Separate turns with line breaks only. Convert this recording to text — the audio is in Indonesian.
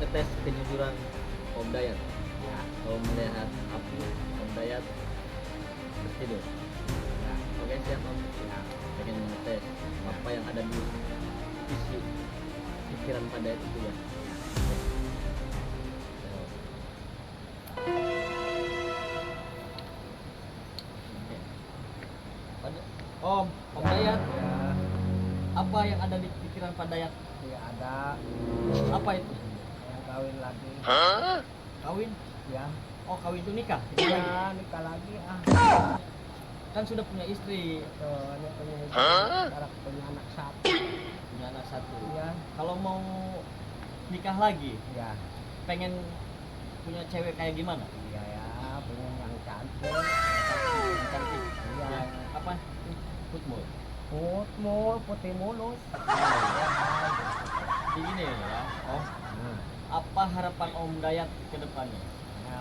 ngetes kejujuran Om Dayat.
Ya.
Kalau melihat api Om Dayat tertidur.
Ya.
Oke, siap Om.
Ya.
Pengen ngetes apa yang ada di isi pikiran Pak Dayat itu ya. Oke. Oke. Om Dayat,
Ya.
apa yang ada di pikiran Pak Dayat?
Ya ada
Apa itu?
yang kawin lagi.
Kawin?
Ya.
Oh, kawin itu nikah?
Ya, nikah lagi.
Kan sudah punya istri,
Tuh, ini punya istri. Sekarang punya anak satu.
punya anak satu.
Ya.
Kalau mau nikah lagi,
Ya.
pengen punya cewek kayak gimana?
Iya ya, punya yang cantik.
Yang cantik.
Iya.
Yang apa? Football.
Putih mulus.
Begini ya, Om.
Nah.
Apa harapan Om Dayat ke depannya?